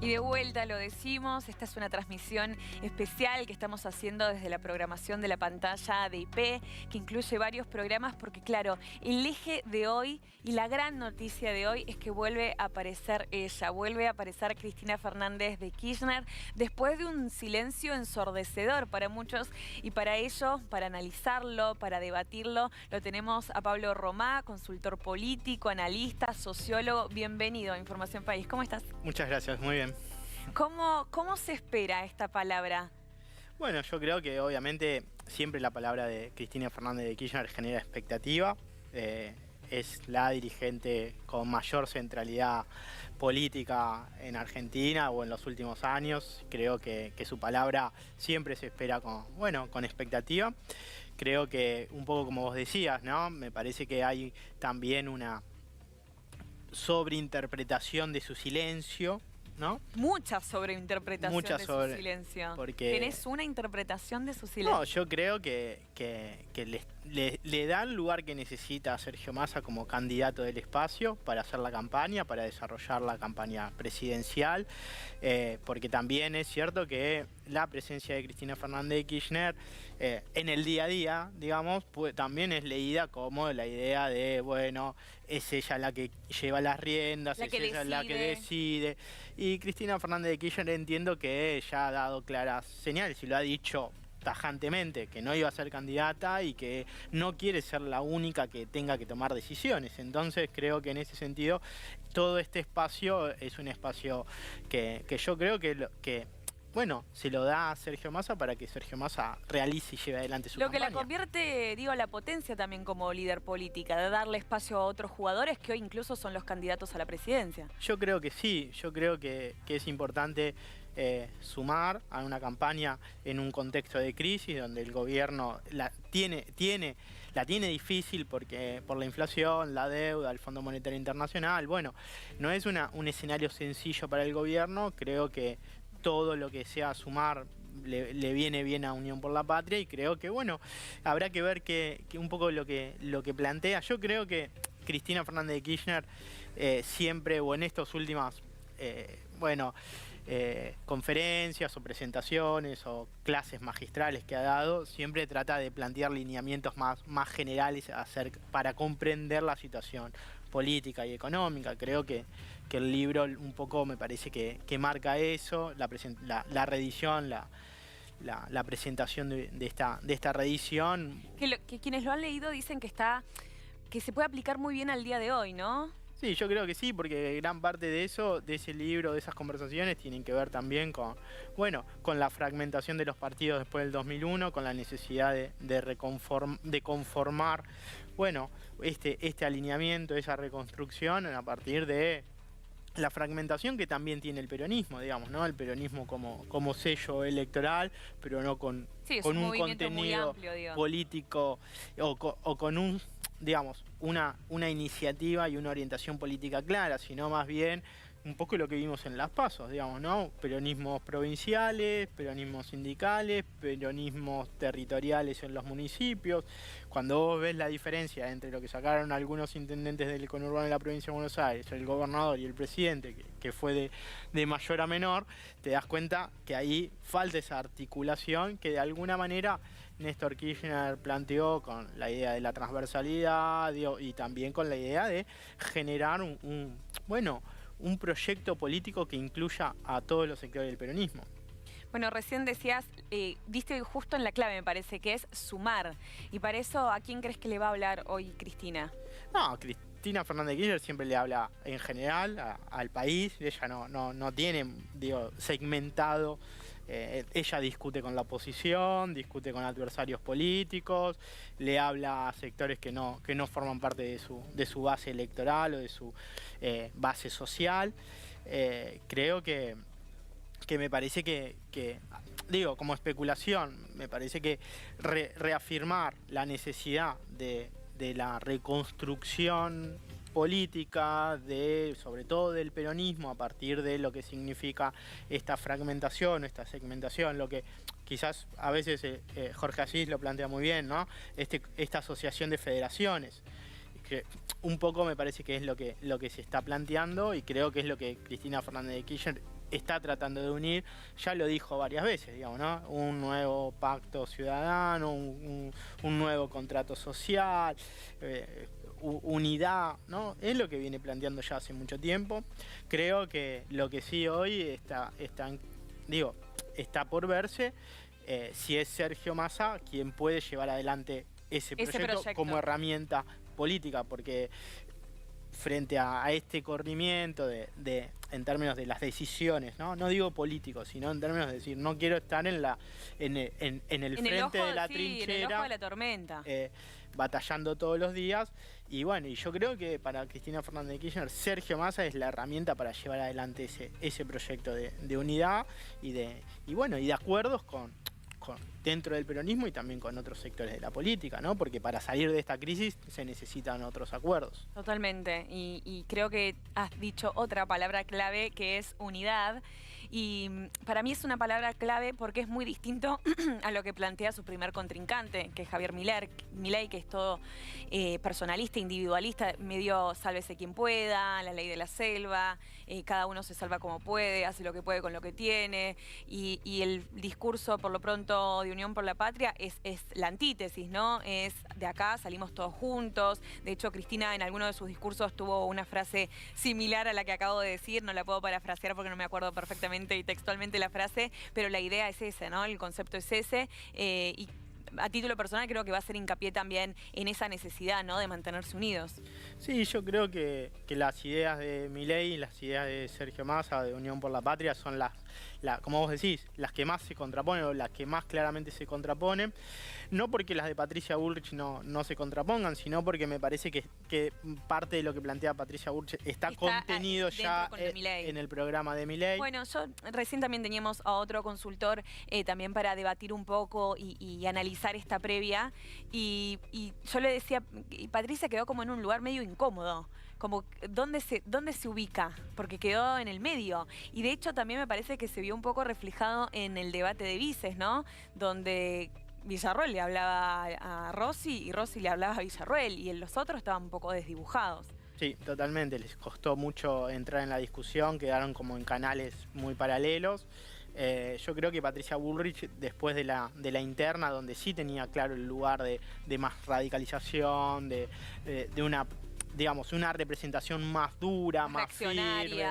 Y de vuelta lo decimos, esta es una transmisión especial que estamos haciendo desde la programación de la pantalla de IP, que incluye varios programas porque, claro, el eje de hoy y la gran noticia de hoy es que vuelve a aparecer ella, vuelve a aparecer Cristina Fernández de Kirchner después de un silencio ensordecedor para muchos y para ello, para analizarlo, para debatirlo, lo tenemos a Pablo Romá, consultor político, analista, sociólogo. Bienvenido a Información País. ¿Cómo estás? Muchas gracias, muy bien. ¿Cómo se espera esta palabra? Bueno, yo creo que obviamente siempre la palabra de Cristina Fernández de Kirchner genera expectativa. Es la dirigente con mayor centralidad política en Argentina o en los últimos años. Creo que su palabra siempre se espera con expectativa. Creo que un poco como vos decías, ¿no? Me parece que hay también una sobreinterpretación de su silencio, ¿no? Mucha sobreinterpretación de su silencio. Porque ¿Tenés una interpretación de su silencio? No, yo creo que le da el lugar que necesita a Sergio Massa como candidato del espacio para hacer la campaña, para desarrollar la campaña presidencial, porque también es cierto que la presencia de Cristina Fernández de Kirchner en el día a día, digamos, también es leída como la idea de, bueno, es ella la que lleva las riendas, es ella la que decide. Y Cristina Fernández de Kirchner entiendo que ya ha dado claras señales y lo ha dicho tajantemente, que no iba a ser candidata y que no quiere ser la única que tenga que tomar decisiones. Entonces creo que en ese sentido todo este espacio es un espacio que yo creo que bueno, se lo da a Sergio Massa para que Sergio Massa realice y lleve adelante su campaña. Lo que la convierte, digo, la potencia también como líder política, de darle espacio a otros jugadores que hoy incluso son los candidatos a la presidencia. Yo creo que sí, yo creo que es importante sumar a una campaña en un contexto de crisis donde el gobierno la tiene difícil porque por la inflación, la deuda, el Fondo Monetario Internacional. Bueno, no es un escenario sencillo para el gobierno. Creo que todo lo que sea sumar le viene bien a Unión por la Patria y creo que, bueno, habrá que ver que un poco lo que plantea. Yo creo que Cristina Fernández de Kirchner siempre, o en estas últimas, conferencias o presentaciones o clases magistrales que ha dado, siempre trata de plantear lineamientos más generales para comprender la situación política y económica. Creo que el libro un poco me parece que marca eso, la reedición, la presentación de esta reedición. Que quienes lo han leído dicen que se puede aplicar muy bien al día de hoy, ¿no? Sí, yo creo que sí, porque gran parte de eso, de ese libro, de esas conversaciones, tienen que ver también con la fragmentación de los partidos después del 2001, con la necesidad de conformar, bueno, este alineamiento, esa reconstrucción a partir de la fragmentación que también tiene el peronismo, digamos, ¿no? El peronismo como sello electoral, pero no con un contenido amplio, político o con un, digamos, una iniciativa y una orientación política clara, sino más bien un poco lo que vimos en las PASO, digamos, ¿no? Peronismos provinciales, peronismos sindicales, peronismos territoriales en los municipios. Cuando vos ves la diferencia entre lo que sacaron algunos intendentes del conurbano de la provincia de Buenos Aires, el gobernador y el presidente, que fue de mayor a menor, te das cuenta que ahí falta esa articulación que de alguna manera Néstor Kirchner planteó con la idea de la transversalidad y también con la idea de generar un proyecto político que incluya a todos los sectores del peronismo. Bueno, recién decías, diste justo en la clave, me parece, que es sumar. Y para eso, ¿a quién crees que le va a hablar hoy Cristina? No, Cristina Fernández de Kirchner siempre le habla en general al país. Ella no tiene, segmentado. Ella discute con la oposición, discute con adversarios políticos, le habla a sectores que no forman parte de su base electoral o de su base social. Creo que me parece que como especulación, me parece que reafirmar la necesidad de la reconstrucción política, sobre todo del peronismo, a partir de lo que significa esta fragmentación, esta segmentación, lo que quizás a veces Jorge Asís lo plantea muy bien, ¿no? Esta asociación de federaciones, que un poco me parece que es lo que se está planteando y creo que es lo que Cristina Fernández de Kirchner está tratando de unir, ya lo dijo varias veces, digamos, ¿no? Un nuevo pacto ciudadano, un nuevo contrato social, unidad, ¿no? Es lo que viene planteando ya hace mucho tiempo. Creo que lo que sí hoy está por verse si es Sergio Massa quien puede llevar adelante ese proyecto como herramienta política, porque frente a este corrimiento en términos de las decisiones, no digo políticos, sino en términos de decir, no quiero estar en el frente de la trinchera, en el ojo de la tormenta, batallando todos los días. Y bueno, y yo creo que para Cristina Fernández de Kirchner, Sergio Massa es la herramienta para llevar adelante ese proyecto de unidad y de acuerdos dentro del peronismo y también con otros sectores de la política, ¿no? Porque para salir de esta crisis se necesitan otros acuerdos. Totalmente, y creo que has dicho otra palabra clave que es unidad. Y para mí es una palabra clave porque es muy distinto a lo que plantea su primer contrincante, que es Javier Milei, que es todo personalista, individualista, medio sálvese quien pueda, la ley de la selva, cada uno se salva como puede, hace lo que puede con lo que tiene, y el discurso, por lo pronto, de Unión por la Patria es la antítesis, ¿no? Es de acá, salimos todos juntos. De hecho, Cristina en alguno de sus discursos tuvo una frase similar a la que acabo de decir, no la puedo parafrasear porque no me acuerdo perfectamente y textualmente la frase, pero la idea es esa, ¿no? El concepto es ese, y a título personal creo que va a hacer hincapié también en esa necesidad, ¿no?, de mantenerse unidos. Sí, yo creo que las ideas de Milei y las ideas de Sergio Massa, de Unión por la Patria, son como vos decís, las que más se contraponen o las que más claramente se contraponen. No porque las de Patricia Bullrich no se contrapongan, sino porque me parece que parte de lo que plantea Patricia Bullrich está contenido ya en el programa de Milei. Bueno, yo recién también teníamos a otro consultor también para debatir un poco y analizar esta previa. Y yo le decía, y Patricia quedó como en un lugar medio incómodo. Como ¿dónde se ubica? Porque quedó en el medio. Y de hecho también me parece que se vio un poco reflejado en el debate de vices, ¿no? Donde Villarroel le hablaba a Rossi y Rossi le hablaba a Villarroel y los otros estaban un poco desdibujados. Sí, totalmente. Les costó mucho entrar en la discusión, quedaron como en canales muy paralelos. Yo creo que Patricia Bullrich, después de la interna, donde sí tenía claro el lugar de más radicalización, de una representación más dura, más firme.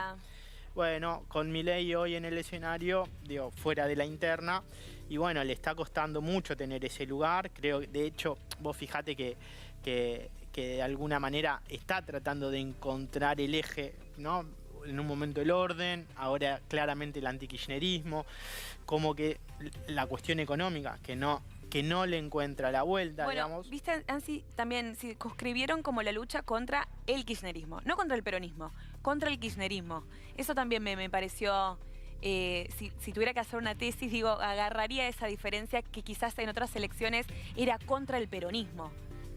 Bueno, con Milei hoy en el escenario, fuera de la interna, y bueno, le está costando mucho tener ese lugar. Creo, de hecho, vos fijate que de alguna manera está tratando de encontrar el eje, ¿no? En un momento el orden, ahora claramente el antikirchnerismo, como que la cuestión económica, que no le encuentra la vuelta, bueno, digamos. Viste, Ansi, también circunscribieron como la lucha contra el kirchnerismo, no contra el peronismo, contra el kirchnerismo. Eso también me pareció, si tuviera que hacer una tesis, agarraría esa diferencia que quizás en otras elecciones era contra el peronismo.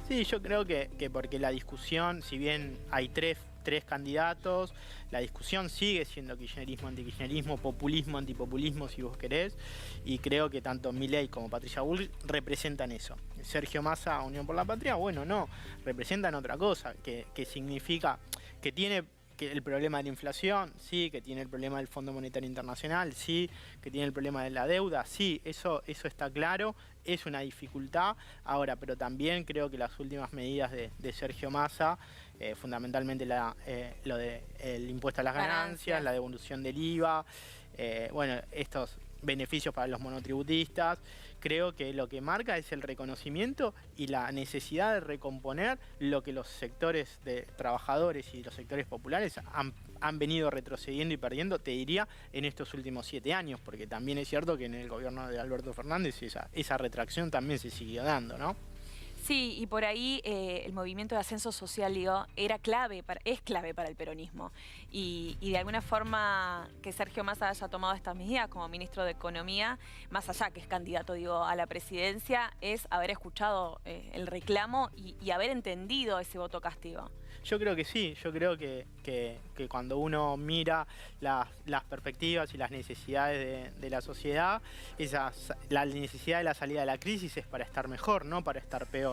Sí, yo creo que porque la discusión, si bien hay tres candidatos, la discusión sigue siendo kirchnerismo, antikirchnerismo, populismo, antipopulismo, si vos querés, y creo que tanto Milei como Patricia Bullrich representan eso. Sergio Massa, Unión por la Patria, bueno, no, representan otra cosa, que significa que tiene el problema de la inflación, sí, que tiene el problema del Fondo Monetario Internacional, sí, que tiene el problema de la deuda, sí, eso está claro, es una dificultad. Ahora, pero también creo que las últimas medidas de Sergio Massa, fundamentalmente lo del impuesto a las ganancias, la devolución del IVA, estos beneficios para los monotributistas, creo que lo que marca es el reconocimiento y la necesidad de recomponer lo que los sectores de trabajadores y los sectores populares han venido retrocediendo y perdiendo, te diría, en estos últimos 7 años, porque también es cierto que en el gobierno de Alberto Fernández esa retracción también se siguió dando, ¿no? Sí, y por ahí el movimiento de ascenso social, es clave para el peronismo. Y de alguna forma que Sergio Massa haya tomado estas medidas como ministro de Economía, más allá que es candidato, a la presidencia, es haber escuchado el reclamo y haber entendido ese voto castigo. Yo creo que sí, yo creo que cuando uno mira las perspectivas y las necesidades de la sociedad, la necesidad de la salida de la crisis es para estar mejor, no para estar peor.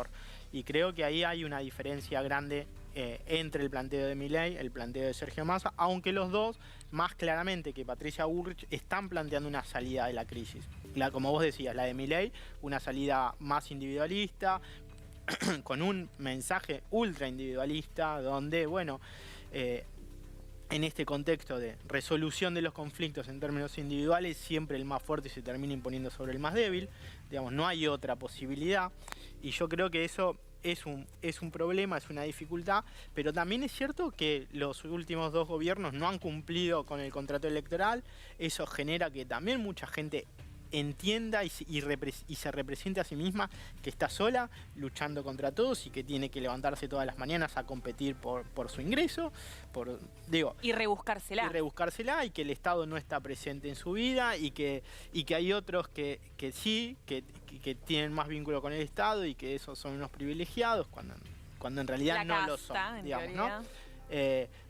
Y creo que ahí hay una diferencia grande entre el planteo de Milei, el planteo de Sergio Massa, aunque los dos, más claramente que Patricia Bullrich, están planteando una salida de la crisis. Como vos decías, la de Milei, una salida más individualista, con un mensaje ultra individualista, donde, bueno, en este contexto de resolución de los conflictos en términos individuales, siempre el más fuerte se termina imponiendo sobre el más débil. Digamos, no hay otra posibilidad. Y yo creo que eso es un problema, es una dificultad, pero también es cierto que los últimos dos gobiernos no han cumplido con el contrato electoral. Eso genera que también mucha gente entienda y se represente a sí misma que está sola, luchando contra todos y que tiene que levantarse todas las mañanas a competir por su ingreso, y rebuscársela. Y que el Estado no está presente en su vida y que hay otros que sí, que tienen más vínculo con el Estado y que esos son unos privilegiados, cuando en realidad no lo son, digamos, ¿no?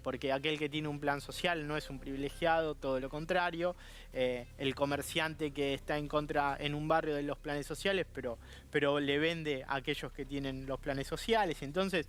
Porque aquel que tiene un plan social no es un privilegiado, todo lo contrario. El comerciante que está en un barrio de los planes sociales, pero le vende a aquellos que tienen los planes sociales. Entonces,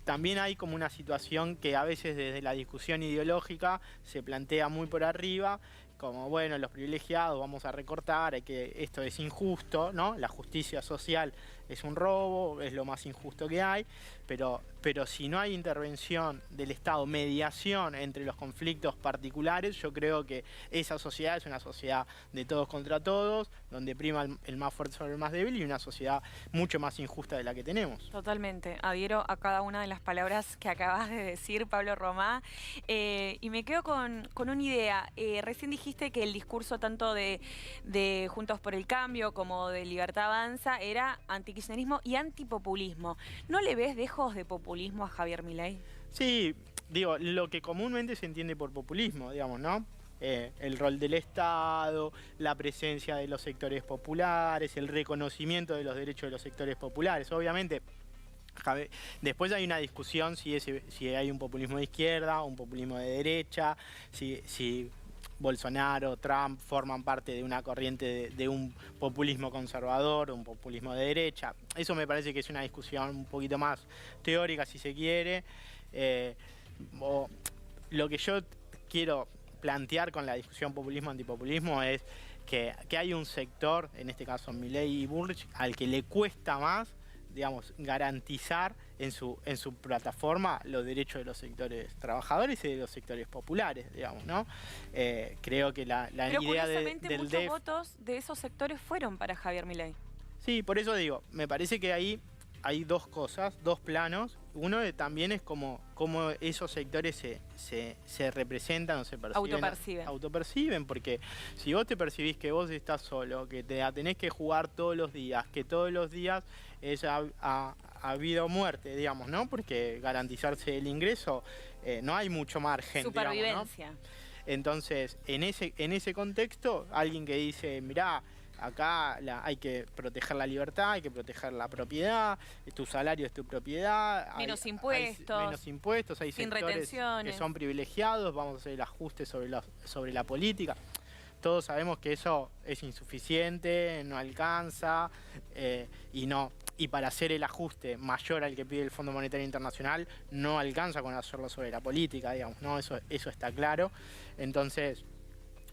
también hay como una situación que a veces desde la discusión ideológica se plantea muy por arriba, como, bueno, los privilegiados vamos a recortar, esto es injusto, ¿no? La justicia social es un robo, es lo más injusto que hay, pero si no hay intervención del Estado, mediación entre los conflictos particulares, yo creo que esa sociedad es una sociedad de todos contra todos, donde prima el más fuerte sobre el más débil, y una sociedad mucho más injusta de la que tenemos. Totalmente, adhiero a cada una de las palabras que acabas de decir, Pablo Romá, y me quedo con una idea. Recién dijiste que el discurso tanto de Juntos por el Cambio como de Libertad Avanza era antikirchnerismo y antipopulismo. ¿No le ves dejos de populismo a Javier Milei? Sí, digo, lo que comúnmente se entiende por populismo, digamos, ¿no? El rol del Estado, la presencia de los sectores populares, el reconocimiento de los derechos de los sectores populares. Obviamente, después hay una discusión si hay un populismo de izquierda, un populismo de derecha, si Bolsonaro, Trump forman parte de una corriente de un populismo conservador, un populismo de derecha. Eso me parece que es una discusión un poquito más teórica, si se quiere. Lo que yo quiero plantear con la discusión populismo-antipopulismo es que hay un sector, en este caso Milei y Bullrich, al que le cuesta más, digamos, garantizar en su plataforma los derechos de los sectores trabajadores y de los sectores populares, digamos, ¿no? Creo que la idea del muchos votos de esos sectores fueron para Javier Milei. Sí, por eso digo, me parece que ahí hay dos cosas, dos planos. Uno también es cómo esos sectores se representan o se perciben. Autoperciben, porque si vos te percibís que vos estás solo, que te la tenés que jugar todos los días, que todos los días es a vida o muerte, digamos, ¿no? Porque garantizarse el ingreso, no hay mucho margen. Supervivencia. Digamos, ¿no? Entonces, en ese contexto, alguien que dice, mirá, acá hay que proteger la libertad, hay que proteger la propiedad, tu salario es tu propiedad. Menos impuestos. Hay sin sectores retenciones, que son privilegiados, vamos a hacer el ajuste sobre la política. Todos sabemos que eso es insuficiente, no alcanza, y para hacer el ajuste mayor al que pide el Fondo Monetario Internacional, no alcanza con hacerlo sobre la política, digamos, ¿no? Eso está claro. Entonces,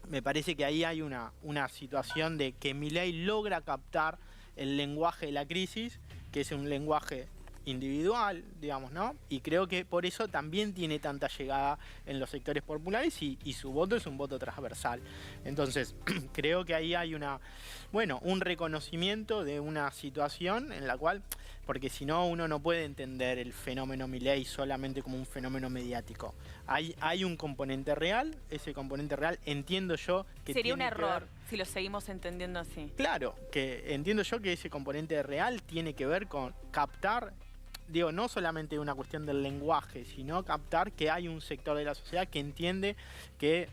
me parece que ahí hay una situación de que Milei logra captar el lenguaje de la crisis, que es un lenguaje individual, digamos, ¿no? Y creo que por eso también tiene tanta llegada en los sectores populares y su voto es un voto transversal. Entonces, creo que ahí hay un reconocimiento de una situación en la cual, porque si no, uno no puede entender el fenómeno Milei solamente como un fenómeno mediático. Hay un componente real, ese componente real entiendo yo que sería un error si lo seguimos entendiendo así. Claro, que entiendo yo que ese componente real tiene que ver con captar, digo, no solamente una cuestión del lenguaje, sino captar que hay un sector de la sociedad que entiende que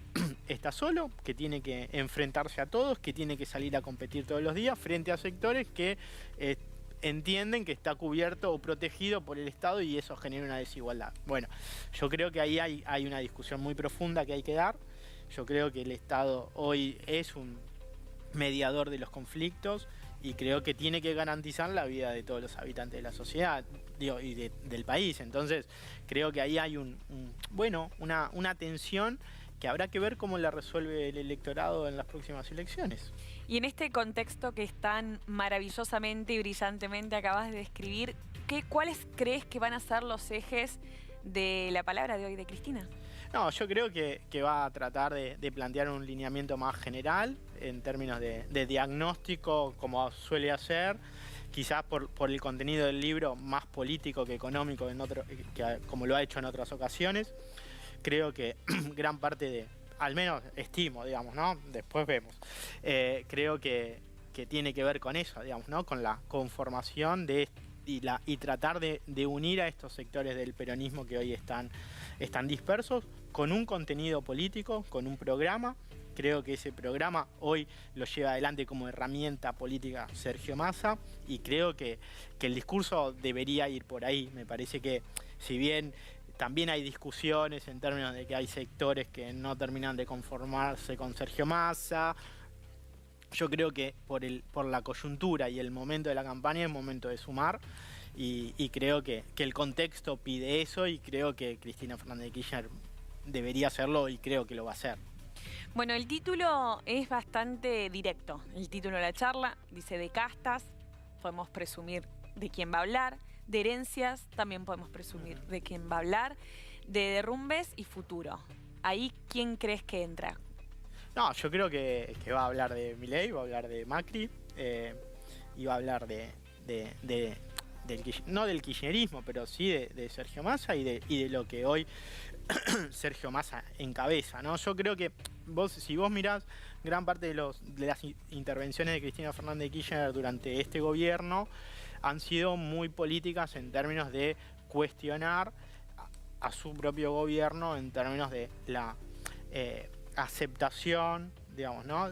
está solo, que tiene que enfrentarse a todos, que tiene que salir a competir todos los días frente a sectores que entienden que está cubierto o protegido por el Estado y eso genera una desigualdad. Bueno, yo creo que ahí hay una discusión muy profunda que hay que dar. Yo creo que el Estado hoy es un mediador de los conflictos y creo que tiene que garantizar la vida de todos los habitantes de la sociedad, digo, y del país. Entonces creo que ahí hay una tensión que habrá que ver cómo la resuelve el electorado en las próximas elecciones. Y en este contexto que es tan maravillosamente y brillantemente acabas de describir, ¿cuáles crees que van a ser los ejes de la palabra de hoy de Cristina? No, yo creo que va a tratar de plantear un lineamiento más general en términos de diagnóstico, como suele hacer, quizás por el contenido del libro más político que económico, como lo ha hecho en otras ocasiones. Creo que gran parte al menos estimo, digamos, ¿no? Después vemos. Creo que tiene que ver con eso, digamos, ¿no? Con la conformación y tratar de unir a estos sectores del peronismo que hoy están dispersos, con un contenido político, con un programa. Creo que ese programa hoy lo lleva adelante como herramienta política Sergio Massa, y creo que el discurso debería ir por ahí. Me parece que, si bien también hay discusiones en términos de que hay sectores que no terminan de conformarse con Sergio Massa, yo creo que por la coyuntura y el momento de la campaña es momento de sumar, y creo que el contexto pide eso, y creo que Cristina Fernández de Kirchner debería hacerlo, y creo que lo va a hacer. Bueno, el título es bastante directo. El título de la charla dice: de castas, podemos presumir de quién va a hablar; de herencias, también podemos presumir de quién va a hablar; de derrumbes y futuro. Ahí, ¿quién crees que entra? No, yo creo que va a hablar de Milei, va a hablar de Macri, y va a hablar no del kirchnerismo, pero sí de Sergio Massa y de lo que hoy Sergio Massa encabeza, ¿no? Yo creo que si vos mirás gran parte de las intervenciones de Cristina Fernández de Kirchner durante este gobierno, han sido muy políticas en términos de cuestionar a su propio gobierno, en términos de la aceptación, digamos, ¿no?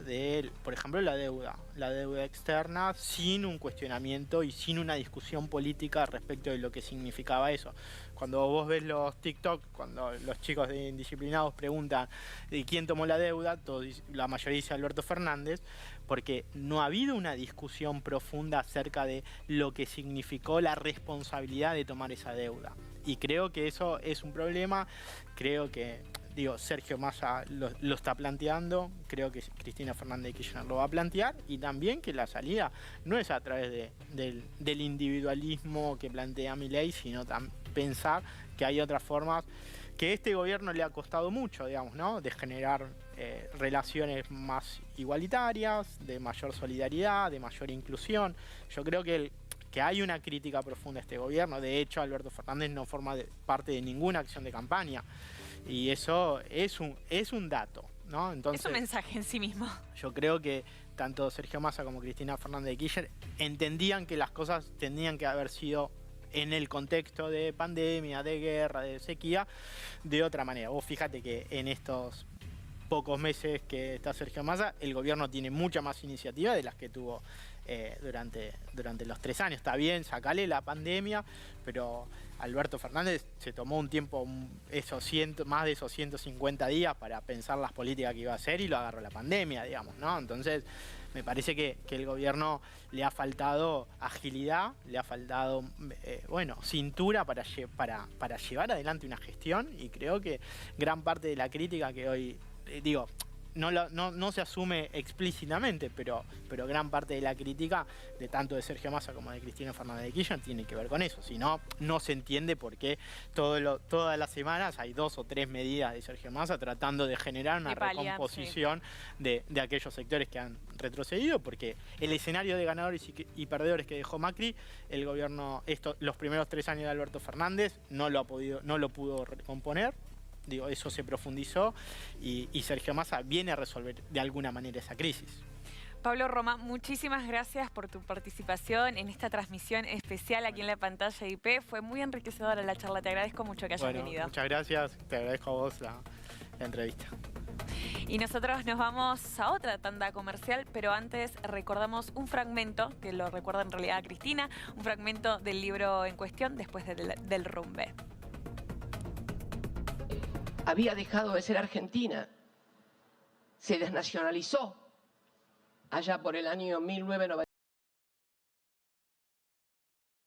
Por ejemplo, la deuda externa, sin un cuestionamiento y sin una discusión política respecto de lo que significaba eso. Cuando vos ves los TikTok, cuando los chicos de Indisciplinados preguntan de quién tomó la deuda, la mayoría dice Alberto Fernández, porque no ha habido una discusión profunda acerca de lo que significó la responsabilidad de tomar esa deuda. Y creo que eso es un problema. Creo que Sergio Massa lo está planteando, creo que Cristina Fernández de Kirchner lo va a plantear, y también que la salida no es a través del individualismo que plantea Milei, sino pensar que hay otras formas que este gobierno le ha costado mucho, digamos, ¿no? De generar relaciones más igualitarias, de mayor solidaridad, de mayor inclusión. Yo creo que hay una crítica profunda a este gobierno. De hecho, Alberto Fernández no forma parte de ninguna acción de campaña. Y eso es un dato, ¿no? Entonces, es un mensaje en sí mismo. Yo creo que tanto Sergio Massa como Cristina Fernández de Kirchner entendían que las cosas tendrían que haber sido, en el contexto de pandemia, de guerra, de sequía, de otra manera. Vos fíjate que en estos pocos meses que está Sergio Massa, el gobierno tiene mucha más iniciativa de las que tuvo durante los 3 años. Está bien, sacale la pandemia, pero Alberto Fernández se tomó un tiempo, más de esos 150 días para pensar las políticas que iba a hacer, y lo agarró la pandemia, digamos, ¿no? Entonces, me parece que el gobierno le ha faltado agilidad, le ha faltado cintura para llevar adelante una gestión, y creo que gran parte de la crítica que hoy, no se asume explícitamente, pero gran parte de la crítica de tanto de Sergio Massa como de Cristina Fernández de Kirchner tiene que ver con eso. Si no, no se entiende por qué todas las semanas hay 2 o 3 medidas de Sergio Massa tratando de generar una recomposición de aquellos sectores que han retrocedido, porque el escenario de ganadores y perdedores que dejó Macri, el gobierno, los primeros 3 años de Alberto Fernández no lo pudo recomponer. Eso se profundizó, y Sergio Massa viene a resolver de alguna manera esa crisis. Pablo Roma, muchísimas gracias por tu participación en esta transmisión especial aquí en la pantalla de IP. Fue muy enriquecedora la charla, te agradezco mucho que hayas venido. Muchas gracias, te agradezco a vos la entrevista. Y nosotros nos vamos a otra tanda comercial, pero antes recordamos un fragmento, que lo recuerda en realidad a Cristina, un fragmento del libro en cuestión, Después del Rumbe. Había dejado de ser argentina, se desnacionalizó allá por el año 1990.